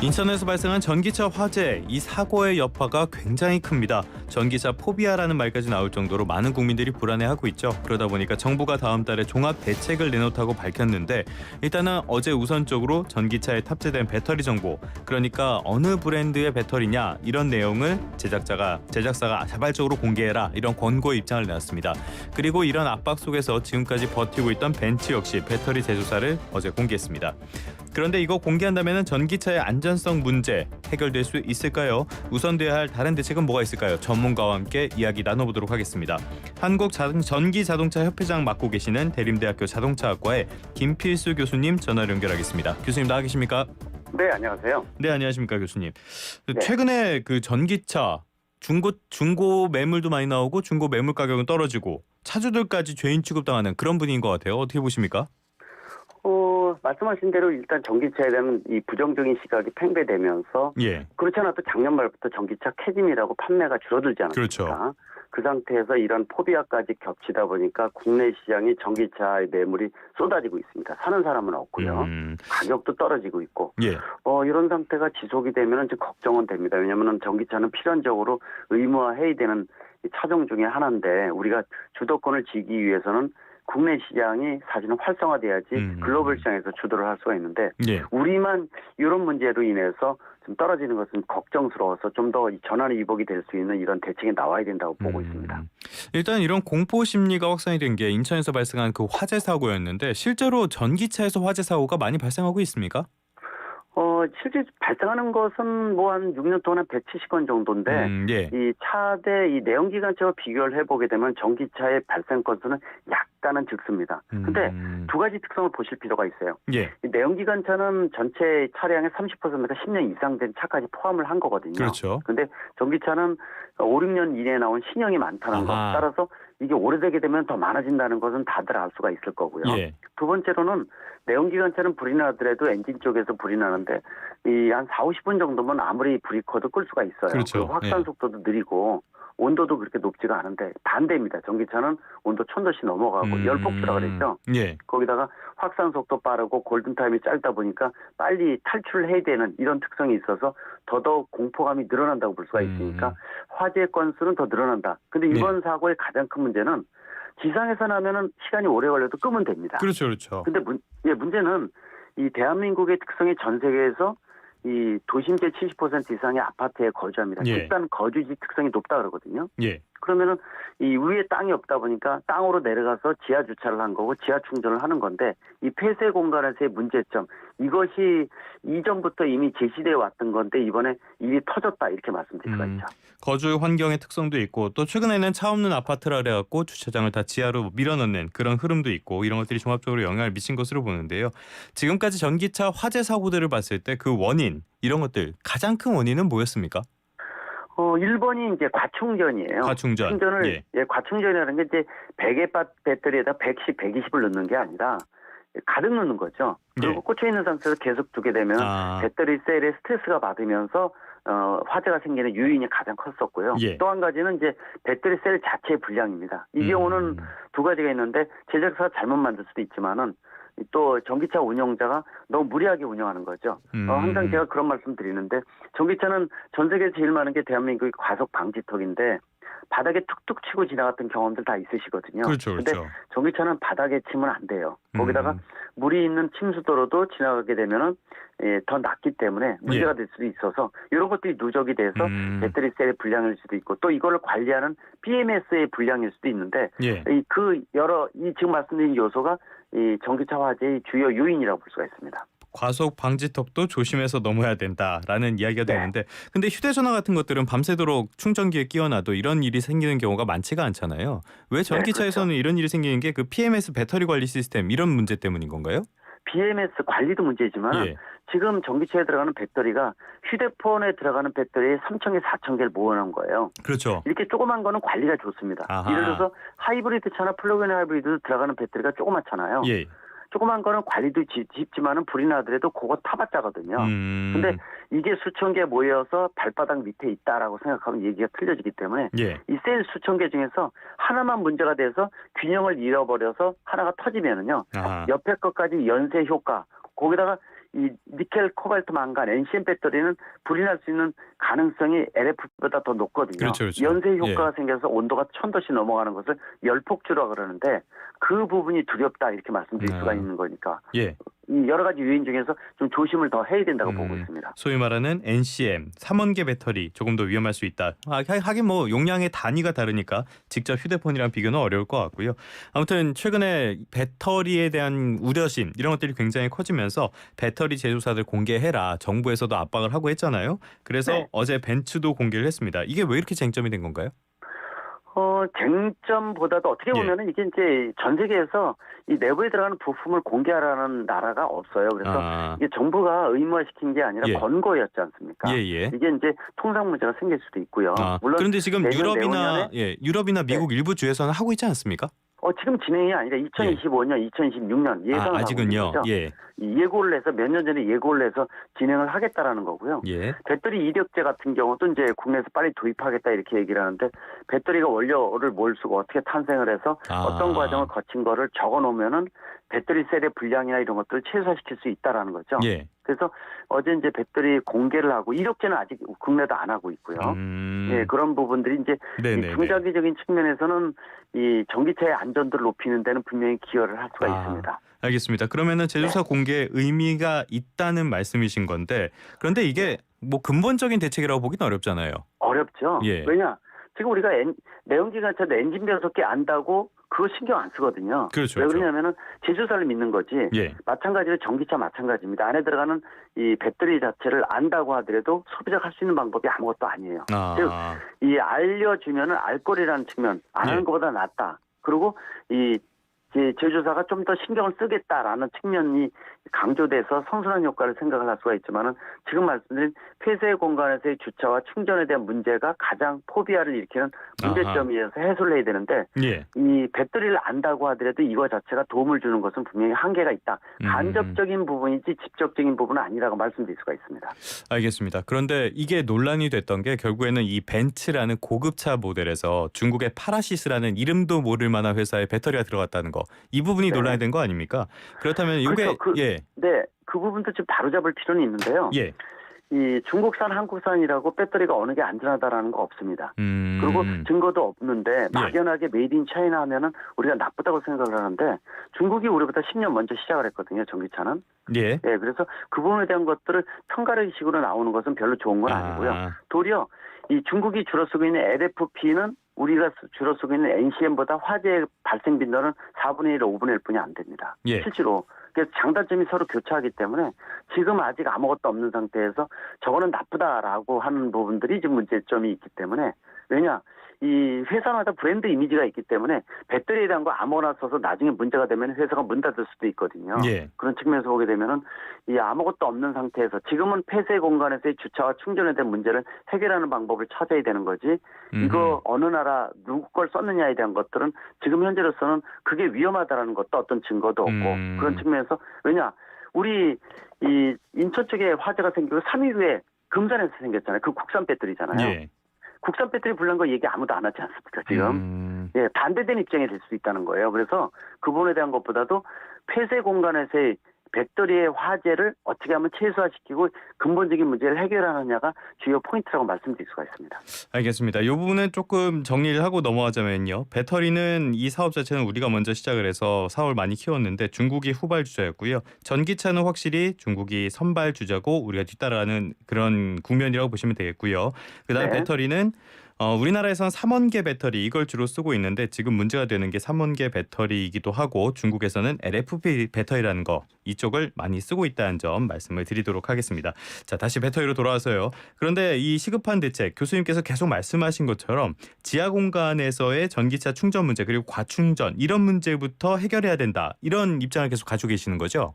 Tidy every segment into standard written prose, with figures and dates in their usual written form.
인천에서 발생한 전기차 화재, 이 사고의 여파가 굉장히 큽니다. 전기차 포비아라는 말까지 나올 정도로 많은 국민들이 불안해하고 있죠. 그러다 보니까 정부가 다음 달에 종합 대책을 내놓다고 밝혔는데 일단은 어제 우선적으로 전기차에 탑재된 배터리 정보, 그러니까 어느 브랜드의 배터리냐 이런 내용을 제작사가 자발적으로 공개해라 이런 권고의 입장을 내놨습니다. 그리고 이런 압박 속에서 지금까지 버티고 있던 벤츠 역시 배터리 제조사를 어제 공개했습니다. 그런데 이거 공개한다면 전기차의 안전성 문제 해결될 수 있을까요? 우선돼야 할 다른 대책은 뭐가 있을까요? 전문가와 함께 이야기 나눠보도록 하겠습니다. 한국전기자동차협회장 맡고 계시는 대림대학교 자동차학과의 김필수 교수님 전화로 연결하겠습니다. 교수님 나와 계십니까? 네, 안녕하세요. 네, 안녕하십니까 교수님. 네. 최근에 그 전기차 중고 매물도 많이 나오고 중고 매물 가격은 떨어지고 차주들까지 죄인 취급당하는 그런 분위기인 것 같아요. 어떻게 보십니까? 말씀하신 대로 일단 전기차에 대한 이 부정적인 시각이 팽배되면서 그렇지 않아도 작년 말부터 전기차 캐즘이라고 판매가 줄어들지 않았습니까? 그렇죠. 그 상태에서 이런 포비아까지 겹치다 보니까 국내 시장이 전기차의 매물이 쏟아지고 있습니다. 사는 사람은 없고요. 가격도 떨어지고 있고 이런 상태가 지속이 되면 좀 걱정은 됩니다. 왜냐하면 전기차는 필연적으로 의무화해야 되는 차종 중에 하나인데 우리가 주도권을 쥐기 위해서는 국내 시장이 사실은 활성화돼야지 글로벌 시장에서 주도를 할 수가 있는데 우리만 이런 문제로 인해서 좀 떨어지는 것은 걱정스러워서 좀 더 전환의 이복이 될 수 있는 이런 대책이 나와야 된다고 보고 있습니다. 일단 이런 공포 심리가 확산이 된 게 인천에서 발생한 그 화재 사고였는데 실제로 전기차에서 화재 사고가 많이 발생하고 있습니까? 실제 발생하는 것은 뭐 한 6년 동안 170건 정도인데 이 차대 이 내연기관차와 비교를 해보게 되면 전기차의 발생 건수는 약간은 적습니다. 근데 두 가지 특성을 보실 필요가 있어요. 이 내연기관차는 전체 차량의 30%가 10년 이상 된 차까지 포함을 한 거거든요. 그렇죠. 근데 전기차는 5, 6년 이내에 나온 신형이 많다는 것. 따라서 이게 오래되게 되면 더 많아진다는 것은 다들 알 수가 있을 거고요. 두 번째로는 내연기관차는 불이 나더라도 엔진 쪽에서 불이 나는데 이 한 4, 50분 정도면 아무리 불이 커도 끌 수가 있어요. 그렇죠. 그리고 확산 속도도 느리고 온도도 그렇게 높지가 않은데 반대입니다. 전기차는 온도 1000도씩 넘어가고 열폭주라 그랬죠. 거기다가 확산 속도 빠르고 골든타임이 짧다 보니까 빨리 탈출을 해야 되는 이런 특성이 있어서 더더욱 공포감이 늘어난다고 볼 수가 있으니까 화재 건수는 더 늘어난다. 근데 이번 사고의 가장 큰 문제는 지상에서 나면은 시간이 오래 걸려도 끄면 됩니다. 그렇죠. 근데 문제는 이 대한민국의 특성이 전 세계에서 이 도심지의 70% 이상의 아파트에 거주합니다. 일단 거주지 특성이 높다 그러거든요. 그러면은 이 위에 땅이 없다 보니까 땅으로 내려가서 지하 주차를 한 거고 지하 충전을 하는 건데 이 폐쇄 공간에서의 문제점 이것이 이전부터 이미 제시되어 왔던 건데 이번에 일이 터졌다 이렇게 말씀드릴 수가 있죠. 거주 환경의 특성도 있고 또 최근에는 차 없는 아파트라 그래갖고 주차장을 다 지하로 밀어넣는 그런 흐름도 있고 이런 것들이 종합적으로 영향을 미친 것으로 보는데요. 지금까지 전기차 화재 사고들을 봤을 때 그 원인 이런 것들 가장 큰 원인은 뭐였습니까? 1번이 이제 과충전이에요. 과충전이라는 게 이제 100의 배터리에다 110, 120을 넣는 게 아니라 가득 넣는 거죠. 그리고 꽂혀 있는 상태에서 계속 두게 되면 배터리 셀에 스트레스가 받으면서 화재가 생기는 요인이 가장 컸었고요. 또 한 가지는 이제 배터리 셀 자체의 불량입니다. 이 경우는 두 가지가 있는데 제작사가 잘못 만들 수도 있지만은 또 전기차 운영자가 너무 무리하게 운영하는 거죠. 항상 제가 그런 말씀 드리는데 전기차는 전 세계에서 제일 많은 게 대한민국의 과속 방지턱인데 바닥에 툭툭 치고 지나갔던 경험들 다 있으시거든요. 근데 전기차는 바닥에 치면 안 돼요. 거기다가 물이 있는 침수도로도 지나가게 되면은 더 낮기 때문에 문제가 될 수도 있어서 이런 것들이 누적이 돼서 배터리 셀의 불량일 수도 있고 또 이거를 관리하는 BMS의 불량일 수도 있는데 지금 말씀드린 요소가 이 전기차 화재의 주요 요인이라고 볼 수가 있습니다. 과속 방지턱도 조심해서 넘어야 된다라는 이야기가 되는데 근데 휴대전화 같은 것들은 밤새도록 충전기에 끼워놔도 이런 일이 생기는 경우가 많지가 않잖아요. 왜 전기차에서는 이런 일이 생기는 게 그 PMS 배터리 관리 시스템 이런 문제 때문인 건가요? BMS 관리도 문제지만 지금 전기차에 들어가는 배터리가 휴대폰에 들어가는 배터리에 3,000개, 4,000개를 모아놓은 거예요. 이렇게 조그만 거는 관리가 좋습니다. 예를 들어서 하이브리드 차나 플러그인 하이브리드 들어가는 배터리가 조그맣잖아요. 조그만 거는 관리도 쉽지만은 불이 나더라도 그거 타봤자거든요. 근데 이게 수천 개 모여서 발바닥 밑에 있다라고 생각하면 얘기가 틀려지기 때문에 이 셀 수천 개 중에서 하나만 문제가 돼서 균형을 잃어버려서 하나가 터지면은요. 옆에 것까지 연쇄 효과 거기다가 이 니켈, 코발트, 망간, NCM 배터리는 불이 날 수 있는 가능성이 LFP보다 더 높거든요. 그렇죠. 연쇄 효과가 생겨서 온도가 1000도씩 넘어가는 것을 열폭주라고 그러는데 그 부분이 두렵다 이렇게 말씀드릴 수가 있는 거니까. 이 여러 가지 요인 중에서 좀 조심을 더 해야 된다고 보고 있습니다. 소위 말하는 NCM 3원계 배터리 조금 더 위험할 수 있다. 하긴 뭐 용량의 단위가 다르니까 직접 휴대폰이랑 비교는 어려울 것 같고요. 아무튼 최근에 배터리에 대한 우려심 이런 것들이 굉장히 커지면서 배터리 제조사들 공개해라. 정부에서도 압박을 하고 했잖아요. 그래서 어제 벤츠도 공개를 했습니다. 이게 왜 이렇게 쟁점이 된 건가요? 쟁점보다도 어떻게 보면은 이게 이제 전 세계에서 이 내부에 들어가는 부품을 공개하라는 나라가 없어요. 그래서 이게 정부가 의무화시킨 게 아니라 권고였지 않습니까? 이게 이제 통상 문제가 생길 수도 있고요. 물론 그런데 지금 유럽이나 미국 일부 주에서는 하고 있지 않습니까? 지금 진행이 아니라 2025년, 2026년 예상을 아직은요. 하고 있는 거죠. 예고를 해서 몇 년 전에 예고를 해서 진행을 하겠다라는 거고요. 배터리 이력제 같은 경우도 이제 국내에서 빨리 도입하겠다 이렇게 얘기를 하는데 배터리가 원료를 뭘 쓰고 어떻게 탄생을 해서 어떤 과정을 거친 거를 적어 놓으면은 배터리 셀의 분량이나 이런 것들을 최소화시킬 수 있다라는 거죠. 그래서 어제 이제 배터리 공개를 하고 이력제는 아직 국내도 안 하고 있고요. 그런 부분들이 이제 중장기적인 측면에서는 이 전기차의 안전도를 높이는 데는 분명히 기여를 할 수가 있습니다. 알겠습니다. 그러면은 제조사 공개에 의미가 있다는 말씀이신 건데 그런데 이게 뭐 근본적인 대책이라고 보기는 어렵잖아요. 어렵죠. 왜냐? 지금 우리가 내연기관차도 엔진 변속기 안다고 그거 신경 안 쓰거든요. 그렇죠. 왜 그러냐면은 제조사를 믿는 거지. 마찬가지로 전기차 마찬가지입니다. 안에 들어가는 이 배터리 자체를 안다고 하더라도 소비자가 할 수 있는 방법이 아무것도 아니에요. 즉, 이 알려주면은 알 거리라는 측면 안 하는 것보다 낫다. 그리고 이 제조사가 좀 더 신경을 쓰겠다라는 측면이 강조돼서 선순환 효과를 생각을 할 수가 있지만은 지금 말씀드린 폐쇄 공간에서의 주차와 충전에 대한 문제가 가장 포비아를 일으키는 문제점이어서 해소를 해야 되는데 이 배터리를 안다고 하더라도 이거 자체가 도움을 주는 것은 분명히 한계가 있다. 간접적인 부분이지 직접적인 부분은 아니라고 말씀드릴 수가 있습니다. 알겠습니다. 그런데 이게 논란이 됐던 게 결국에는 이 벤츠라는 고급차 모델에서 중국의 파라시스라는 이름도 모를 만한 회사의 배터리가 들어갔다는 거. 이 부분이 논란이 된 거 아닙니까? 그렇다면 이게 그 부분도 좀 바로잡을 필요는 있는데요. 이 중국산, 한국산이라고 배터리가 어느 게 안전하다라는 거 없습니다. 그리고 증거도 없는데 막연하게 메이드 인 차이나 하면은 우리가 나쁘다고 생각을 하는데 중국이 우리보다 10년 먼저 시작을 했거든요. 전기차는. 그래서 그 부분에 대한 것들을 편가르기식으로 나오는 것은 별로 좋은 건 아니고요. 도리어 이 중국이 주로 쓰고 있는 LFP는 우리가 주로 쓰고 있는 NCM보다 화재 발생 빈도는 4분의 1, 5분의 1뿐이 안 됩니다. 실제로. 그래서 장단점이 서로 교차하기 때문에 지금 아직 아무것도 없는 상태에서 저거는 나쁘다라고 하는 부분들이 지금 문제점이 있기 때문에 왜냐? 이 회사마다 브랜드 이미지가 있기 때문에 배터리에 대한 거 아무거나 써서 나중에 문제가 되면 회사가 문 닫을 수도 있거든요. 그런 측면에서 보게 되면은 이 아무것도 없는 상태에서 지금은 폐쇄 공간에서의 주차와 충전에 대한 문제를 해결하는 방법을 찾아야 되는 거지. 이거 어느 나라 누구 걸 썼느냐에 대한 것들은 지금 현재로서는 그게 위험하다라는 것도 어떤 증거도 없고 그런 측면에서 왜냐? 우리 이 인천 쪽에 화재가 생기고 3일 후에 금산에서 생겼잖아요. 그 국산 배터리잖아요. 국산 배터리 불난 거 얘기 아무도 안 하지 않습니까, 지금? 반대된 입장이 될 수 있다는 거예요. 그래서 그 부분에 대한 것보다도 폐쇄 공간에서의 배터리의 화재를 어떻게 하면 최소화시키고 근본적인 문제를 해결하느냐가 주요 포인트라고 말씀드릴 수가 있습니다. 알겠습니다. 이 부분은 조금 정리를 하고 넘어가자면요. 배터리는 이 사업 자체는 우리가 먼저 시작을 해서 사업을 많이 키웠는데 중국이 후발주자였고요. 전기차는 확실히 중국이 선발주자고 우리가 뒤따라가는 그런 국면이라고 보시면 되겠고요. 그다음 배터리는 우리나라에서는 3원계 배터리 이걸 주로 쓰고 있는데 지금 문제가 되는 게 3원계 배터리이기도 하고 중국에서는 LFP 배터리라는 거 이쪽을 많이 쓰고 있다는 점 말씀을 드리도록 하겠습니다. 자, 다시 배터리로 돌아와서요. 그런데 이 시급한 대책 교수님께서 계속 말씀하신 것처럼 지하 공간에서의 전기차 충전 문제 그리고 과충전 이런 문제부터 해결해야 된다. 이런 입장을 계속 가지고 계시는 거죠?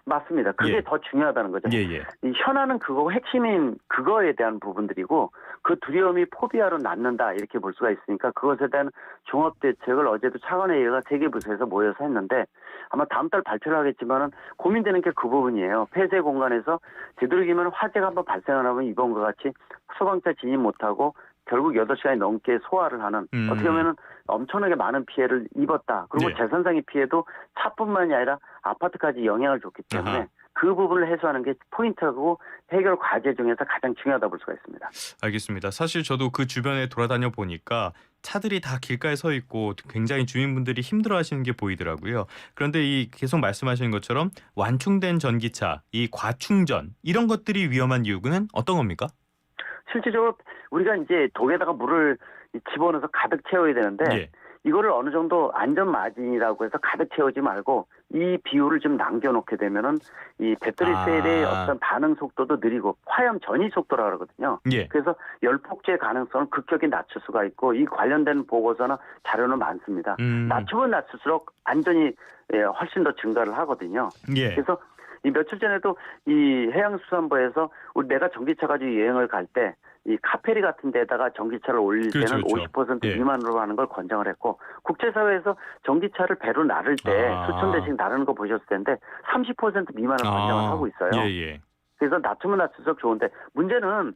맞습니다. 그게 더 중요하다는 거죠. 이 현안은 그거 핵심인 그거에 대한 부분들이고 그 두려움이 포비아로 낳는다 이렇게 볼 수가 있으니까 그것에 대한 종합 대책을 어제도 차관회의가 3개 부서에서 모여서 했는데 아마 다음 달 발표를 하겠지만은 고민되는 게 그 부분이에요. 폐쇄 공간에서 되도록이면 화재가 한번 발생하면 이번과 같이 소방차 진입 못하고 결국 8시간이 넘게 소화를 하는 어떻게 보면은 엄청나게 많은 피해를 입었다. 그리고 재산상의 피해도 차뿐만이 아니라 아파트까지 영향을 줬기 때문에 그 부분을 해소하는 게 포인트하고 해결 과제 중에서 가장 중요하다고 볼 수가 있습니다. 알겠습니다. 사실 저도 그 주변에 돌아다녀 보니까 차들이 다 길가에 서 있고 굉장히 주민분들이 힘들어하시는 게 보이더라고요. 그런데 이 계속 말씀하시는 것처럼 완충된 전기차, 이 과충전 이런 것들이 위험한 이유는 어떤 겁니까? 실질적으로 우리가 이제 독에다가 물을 집어넣어서 가득 채워야 되는데 예. 이거를 어느 정도 안전 마진이라고 해서 가득 채우지 말고 이 비율을 좀 남겨놓게 되면은 이 배터리 셀의 어떤 반응 속도도 느리고 화염 전이 속도라 그러거든요. 예. 그래서 열 폭주의 가능성을 급격히 낮출 수가 있고 이 관련된 보고서나 자료는 많습니다. 낮추면 낮출수록 안전이 훨씬 더 증가를 하거든요. 예. 그래서 이 며칠 전에도 이 해양수산부에서 내가 전기차 가지고 여행을 갈 때 이 카페리 같은 데다가 전기차를 올릴 때는 50% 예. 미만으로 하는 걸 권장을 했고 국제사회에서 전기차를 배로 나를 때 수천 대씩 나르는 거 보셨을 텐데 30% 미만을 권장을 하고 있어요. 예. 그래서 낮추면 낮출수록 좋은데 문제는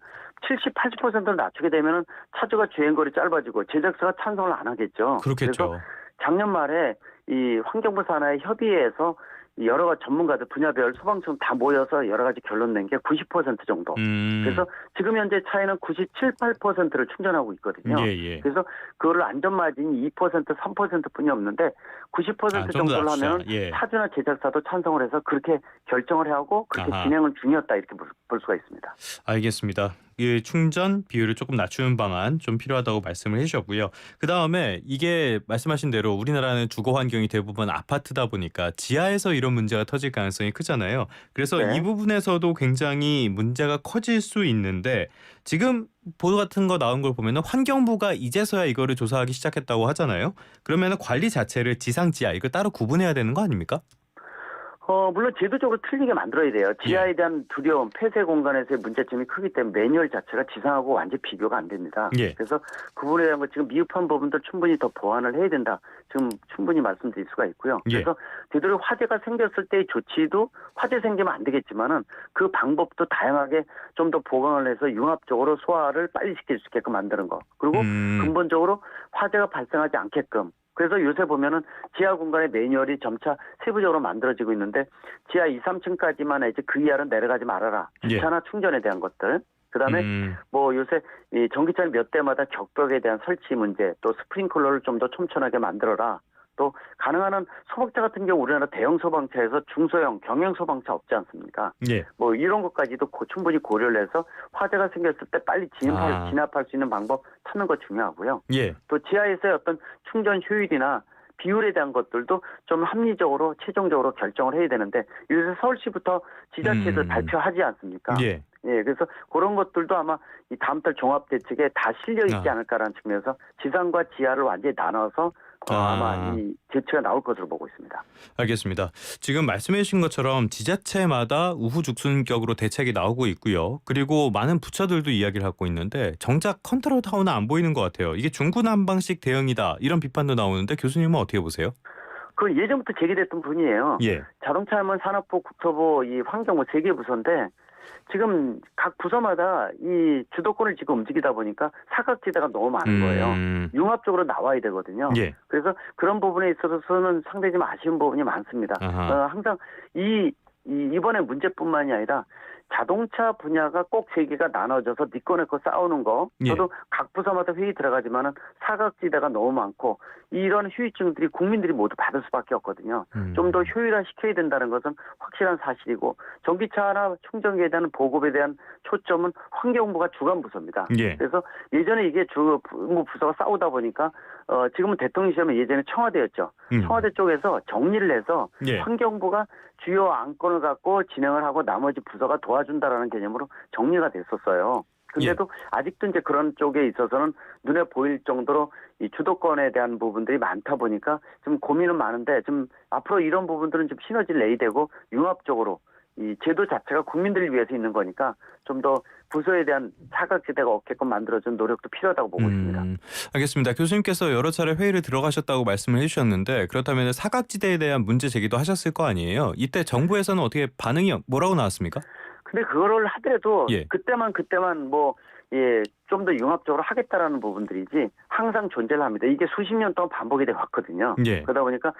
70, 80%를 낮추게 되면은 차주가 주행거리 짧아지고 제작사가 찬성을 안 하겠죠. 그렇겠죠. 그래서 작년 말에 이 환경부 산하의 협의회에서 여러 가지 전문가들 분야별 소방청 다 모여서 여러 가지 결론 낸 게 90% 정도. 그래서 지금 현재 차에는 97, 8%를 충전하고 있거든요. 예. 그래서 그거를 안전마진이 2%, 3%뿐이 없는데 90% 정도를 하면 차주나 제작사도 찬성을 해서 그렇게 결정을 하고 그렇게 진행은 중이었다 이렇게 볼 수가 있습니다. 알겠습니다. 이 충전 비율을 조금 낮추는 방안 좀 필요하다고 말씀을 해주셨고요. 그다음에 이게 말씀하신 대로 우리나라는 주거 환경이 대부분 아파트다 보니까 지하에서 이런 문제가 터질 가능성이 크잖아요. 그래서 이 부분에서도 굉장히 문제가 커질 수 있는데 지금 보도 같은 거 나온 걸 보면 환경부가 이제서야 이거를 조사하기 시작했다고 하잖아요. 그러면 관리 자체를 지상 지하 이걸 따로 구분해야 되는 거 아닙니까? 물론 제도적으로 틀리게 만들어야 돼요. 지하에 대한 두려움, 폐쇄 공간에서의 문제점이 크기 때문에 매뉴얼 자체가 지상하고 완전히 비교가 안 됩니다. 그래서 그 부분에 대한 거 지금 미흡한 부분들 충분히 더 보완을 해야 된다. 지금 충분히 말씀드릴 수가 있고요. 그래서 되도록 화재가 생겼을 때의 조치도 화재 생기면 안 되겠지만은 그 방법도 다양하게 좀 더 보강을 해서 융합적으로 소화를 빨리 시킬 수 있게끔 만드는 거. 그리고 근본적으로 화재가 발생하지 않게끔 그래서 요새 보면은 지하 공간의 매뉴얼이 점차 세부적으로 만들어지고 있는데 지하 2, 3층까지만 이제 그 이하로 내려가지 말아라. 주차나 충전에 대한 것들. 그다음에 뭐 요새 이 전기차 몇 대마다 격벽에 대한 설치 문제, 또 스프링클러를 좀 더 촘촘하게 만들어라. 또 가능한 한 소방차 같은 경우 우리나라 대형 소방차에서 중소형 경영 소방차 없지 않습니까? 뭐 이런 것까지도 충분히 고려를 해서 화재가 생겼을 때 빨리 진압할 수 있는 방법 찾는 거 중요하고요. 또 지하에서의 어떤 충전 효율이나 비율에 대한 것들도 좀 합리적으로 최종적으로 결정을 해야 되는데 요새 서울시부터 지자체에서 발표하지 않습니까? 그래서 그런 것들도 아마 이 다음 달 종합대책에 다 실려 있지 않을까라는 측면에서 지상과 지하를 완전히 나눠서 아마 이 제치가 나올 것으로 보고 있습니다. 알겠습니다. 지금 말씀해 주신 것처럼 지자체마다 우후죽순격으로 대책이 나오고 있고요. 그리고 많은 부처들도 이야기를 하고 있는데 정작 컨트롤 타워는 안 보이는 것 같아요. 이게 중구난방식 대응이다 이런 비판도 나오는데 교수님은 어떻게 보세요? 그 예전부터 제기됐던 분이에요. 자동차 하면 산업부, 국토부, 이 환경부 3개 부서인데 지금 각 부서마다 이 주도권을 지금 움직이다 보니까 사각지대가 너무 많은 거예요. 융합적으로 나와야 되거든요. 그래서 그런 부분에 있어서는 상당히 좀 아쉬운 부분이 많습니다. 항상 이번에 문제뿐만이 아니라 자동차 분야가 꼭 3개가 나눠져서 니꺼 내꺼 싸우는 거 저도 각 부서마다 회의 들어가지만은 사각지대가 너무 많고 이런 후유증들이 국민들이 모두 받을 수밖에 없거든요. 좀 더 효율화시켜야 된다는 것은 확실한 사실이고 전기차나 충전기에 대한 보급에 대한 초점은 환경부가 주관 부서입니다. 그래서 예전에 이게 주 부서가 싸우다 보니까 지금은 대통령실은 예전에 청와대였죠. 청와대 쪽에서 정리를 해서 환경부가 주요 안건을 갖고 진행을 하고 나머지 부서가 도와준다라는 개념으로 정리가 됐었어요. 근데도 아직도 이제 그런 쪽에 있어서는 눈에 보일 정도로 이 주도권에 대한 부분들이 많다 보니까 좀 고민은 많은데 좀 앞으로 이런 부분들은 좀 시너지를 내야 되고 융합적으로 이 제도 자체가 국민들을 위해서 있는 거니까 좀 더 부서에 대한 사각지대가 없게끔 만들어준 노력도 필요하다고 보고 있습니다. 알겠습니다. 교수님께서 여러 차례 회의를 들어가셨다고 말씀을 해주셨는데 그렇다면 사각지대에 대한 문제 제기도 하셨을 거 아니에요. 이때 정부에서는 어떻게 반응이 뭐라고 나왔습니까? 근데 그거를 하더라도 그때만 뭐 좀 더 융합적으로 하겠다라는 부분들이지 항상 존재를 합니다. 이게 수십 년 동안 반복이 돼 왔거든요. 예. 그러다 보니까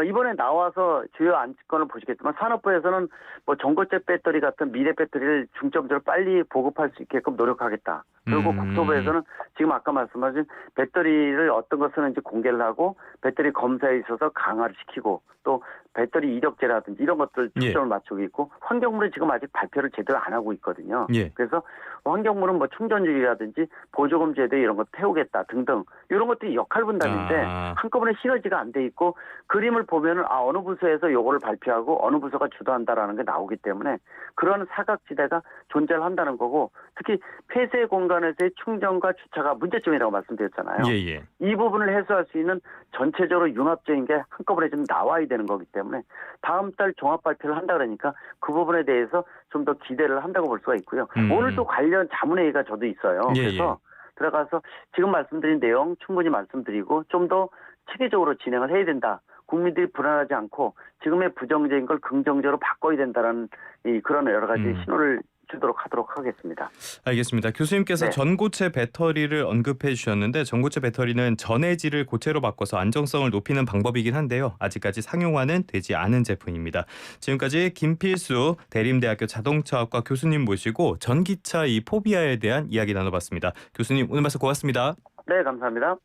이번에 나와서 주요 안건을 보시겠지만 산업부에서는 뭐 전고체 배터리 같은 미래 배터리를 중점적으로 빨리 보급할 수 있게끔 노력하겠다. 그리고 국토부에서는 지금 아까 말씀하신 배터리를 어떤 거 쓰는지 공개를 하고 배터리 검사에 있어서 강화를 시키고 또 배터리 이력제라든지 이런 것들 초점을 맞추고 있고 환경물은 지금 아직 발표를 제대로 안 하고 있거든요. 예. 그래서 환경물은 뭐 충전주의라든지 보조금 제도 이런 거 태우겠다 등등 이런 것들이 역할 분담인데 한꺼번에 시너지가 안 돼 있고 그림을 보면은 어느 부서에서 요거를 발표하고 어느 부서가 주도한다라는 게 나오기 때문에 그런 사각지대가 존재를 한다는 거고 특히 폐쇄 공간에서의 충전과 주차가 문제점이라고 말씀드렸잖아요. 예. 이 부분을 해소할 수 있는 전체적으로 융합적인 게 한꺼번에 좀 나와야 되는 거기 때문에 다음 달 종합 발표를 한다 그러니까 그 부분에 대해서 좀 더 기대를 한다고 볼 수가 있고요. 오늘 또 관련 자문회의가 저도 있어요. 그래서 들어가서 지금 말씀드린 내용 충분히 말씀드리고 좀 더 체계적으로 진행을 해야 된다. 국민들이 불안하지 않고 지금의 부정적인 걸 긍정적으로 바꿔야 된다는 그런 여러 가지 신호를 주도록 하도록 하겠습니다. 알겠습니다. 교수님께서 전고체 배터리를 언급해 주셨는데 전고체 배터리는 전해질을 고체로 바꿔서 안정성을 높이는 방법이긴 한데요. 아직까지 상용화는 되지 않은 제품입니다. 지금까지 김필수 대림대학교 자동차학과 교수님 모시고 전기차 이 포비아에 대한 이야기 나눠봤습니다. 교수님 오늘 말씀 고맙습니다. 네, 감사합니다.